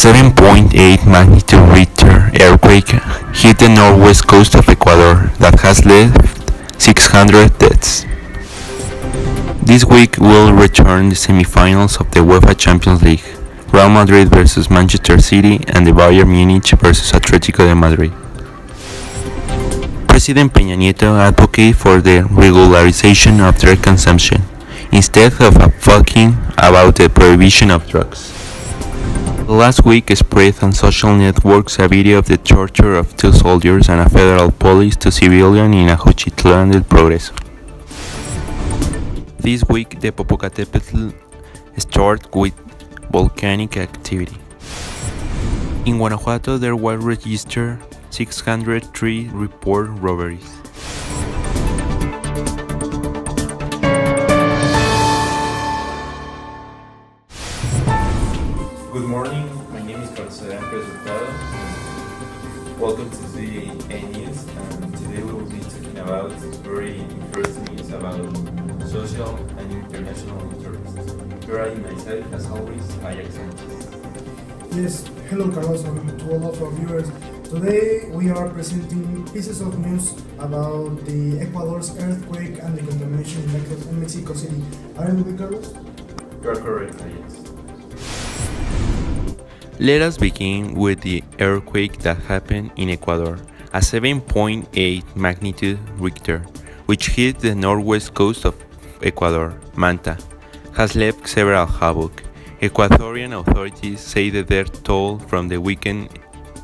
7.8 magnitude Richter earthquake hit the northwest coast of Ecuador that has left 600 deaths. This week will return the semifinals of the UEFA Champions League, Real Madrid vs Manchester City and the Bayern Munich vs Atletico de Madrid. President Peña Nieto advocated for the regularization of drug consumption instead of talking about the prohibition of drugs. Last week spread on social networks a video of the torture of two soldiers and a federal police to civilians in Ajuchitlan del Progreso. This week the Popocatépetl started with volcanic activity. In Guanajuato there were registered 603 report robberies. Good morning, my name is Carlos Adrián Resultado. Welcome to the A News, and today we will be talking about very interesting news about social and international interests. Here I am myself, as always, Ajax Sanchez. Yes, hello Carlos and to all of our viewers. Today we are presenting pieces of news about the Ecuador's earthquake and the contamination in Mexico City. Are you with Carlos? You are correct, Ajax. Let us begin with the earthquake that happened in Ecuador, a 7.8 magnitude Richter, which hit the northwest coast of Ecuador, Manta, has left several havoc. Ecuadorian authorities say the death toll from the weekend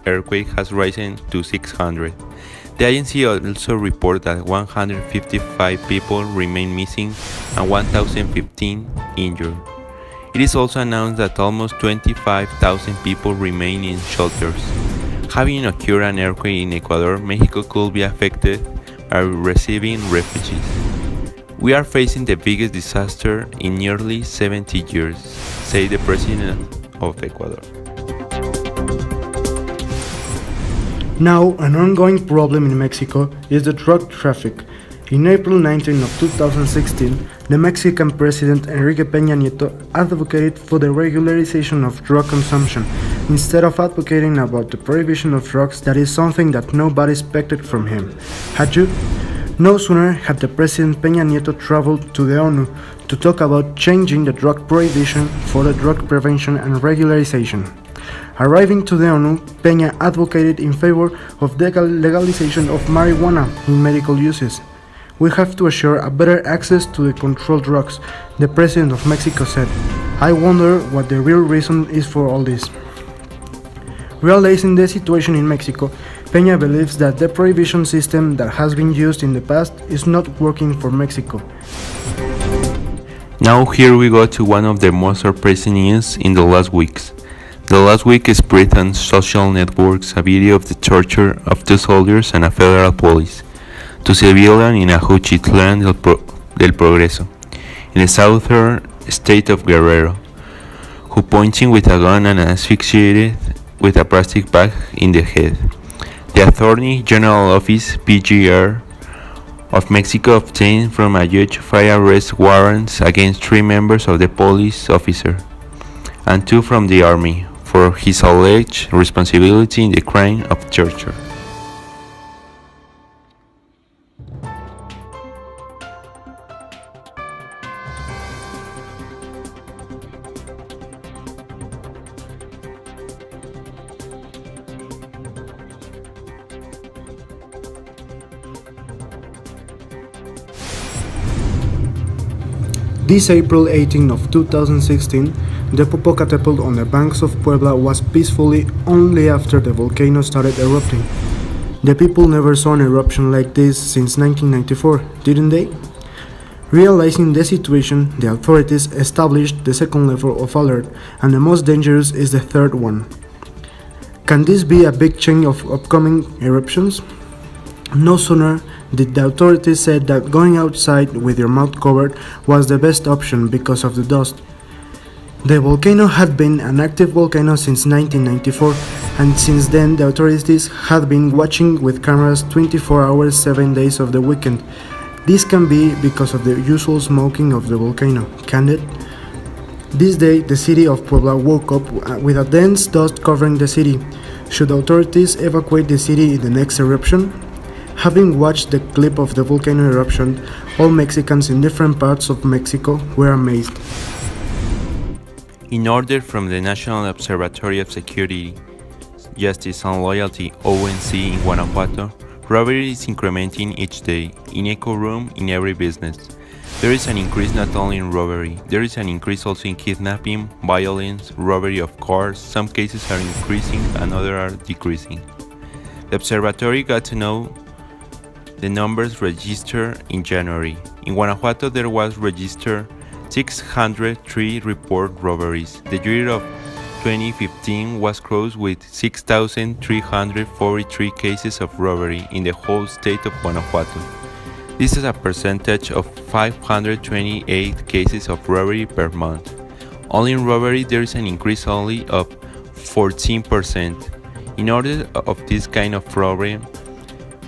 earthquake has risen to 600. The agency also reported that 155 people remain missing and 1,015 injured. It is also announced that almost 25,000 people remain in shelters. Having occurred an earthquake in Ecuador, Mexico could be affected by receiving refugees. We are facing the biggest disaster in nearly 70 years, said the president of Ecuador. Now, an ongoing problem in Mexico is the drug traffic. In April 19 of 2016, the Mexican President Enrique Peña Nieto advocated for the regularization of drug consumption, instead of advocating about the prohibition of drugs that is something that nobody expected from him. Had you? No sooner had the President Peña Nieto traveled to the ONU to talk about changing the drug prohibition for the drug prevention and regularization. Arriving to the ONU, Peña advocated in favor of the legalization of marijuana in medical uses. We have to assure a better access to the controlled drugs, the President of Mexico said. I wonder what the real reason is for all this. Realizing the situation in Mexico, Peña believes that the prohibition system that has been used in the past is not working for Mexico. Now here we go to one of the most surprising news in the last weeks. The last week spread on social networks a video of the torture of two soldiers and a federal police to civilians in Ajuchitlan del Progreso, in the southern state of Guerrero, who pointing with a gun and asphyxiated with a plastic bag in the head. The Attorney General Office (PGR) of Mexico obtained from a judge 5 arrest warrants against 3 members of the police officer and 2 from the army for his alleged responsibility in the crime of torture. This April 18 of 2016, the Popocatépetl on the banks of Puebla was peacefully only after the volcano started erupting. The people never saw an eruption like this since 1994, didn't they? Realizing the situation, the authorities established the second level of alert, and the most dangerous is the third one. Can this be a big chain of upcoming eruptions? No sooner did the authorities said that going outside with your mouth covered was the best option because of the dust. The volcano had been an active volcano since 1994, and since then the authorities had been watching with cameras 24 hours 7 days of the weekend. This can be because of the usual smoking of the volcano, can it? This day, the city of Puebla woke up with a dense dust covering the city. Should authorities evacuate the city in the next eruption? Having watched the clip of the volcano eruption, all Mexicans in different parts of Mexico were amazed. In order from the National Observatory of Security, Justice and Loyalty (ONC) in Guanajuato, robbery is incrementing each day, in echo room, in every business. There is an increase not only in robbery, there is an increase also in kidnapping, violence, robbery of cars. Some cases are increasing and others are decreasing. The observatory got to know the numbers registered in January. In Guanajuato there was registered 603 report robberies. The year of 2015 was closed with 6,343 cases of robbery in the whole state of Guanajuato. This is a percentage of 528 cases of robbery per month. Only in robbery there is an increase only of 14%. In order of this kind of robbery,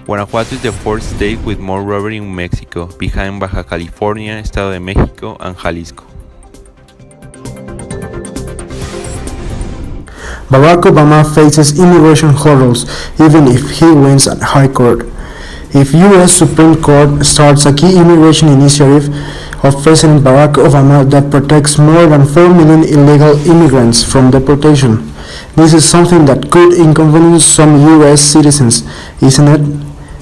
Guanajuato is the fourth state with more robbery in Mexico, behind Baja California, Estado de Mexico, and Jalisco. Barack Obama faces immigration hurdles even if he wins at High Court. If U.S. Supreme Court starts a key immigration initiative of President Barack Obama that protects more than 4 million illegal immigrants from deportation, this is something that could inconvenience some U.S. citizens, isn't it?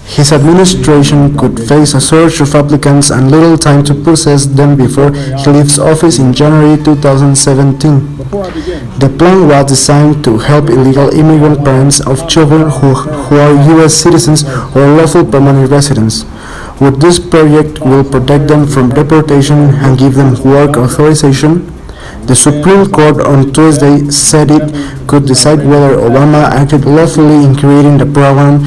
His administration could face a surge of applicants and little time to process them before he leaves office in January 2017. The plan was designed to help illegal immigrant parents of children who are U.S. citizens or lawful permanent residents. Would this project will protect them from deportation and give them work authorization? The Supreme Court on Tuesday said it could decide whether Obama acted lawfully in creating the program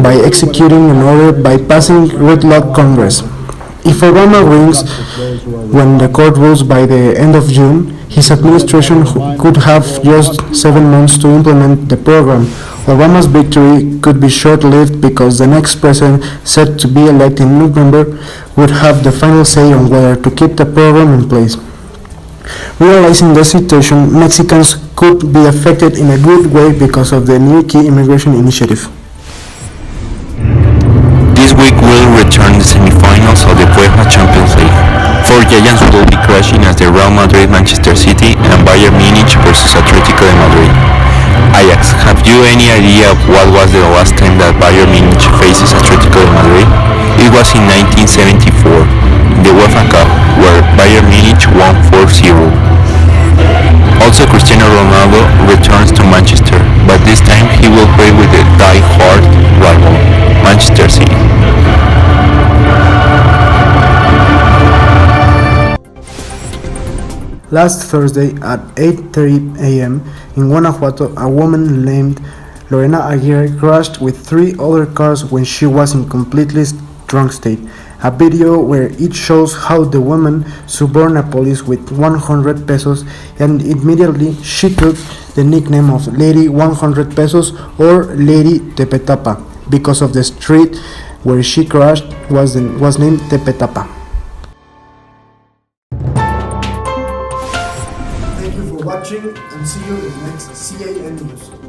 by executing an order by passing gridlock Congress. If Obama wins when the court rules by the end of June, his administration could have just 7 months to implement the program. Obama's victory could be short-lived because the next president, set to be elected in November, would have the final say on whether to keep the program in place. Realizing the situation, Mexicans could be affected in a good way because of the new key immigration initiative. This week will return the semifinals of the UEFA Champions League. Four giants will be clashing as the Real Madrid, Manchester City, and Bayern Munich versus Atletico de Madrid. Ajax, have you any idea of what was the last time that Bayern Munich faces Atletico de Madrid? It was in 1974, in the UEFA Cup, where Bayern Munich won 4-0. Also, Cristiano Ronaldo returns to Manchester, but this time he will play with the die-hard rival, Manchester City. Last Thursday at 8:30 a.m. in Guanajuato, a woman named Lorena Aguirre crashed with 3 other cars when she was in completely drunk state. A video where it shows how the woman suborned a police with 100 pesos and immediately she took the nickname of Lady 100 Pesos or Lady Tepetapa because of the street where she crashed was named Tepetapa. Thank you for watching and see you in the next CAN News.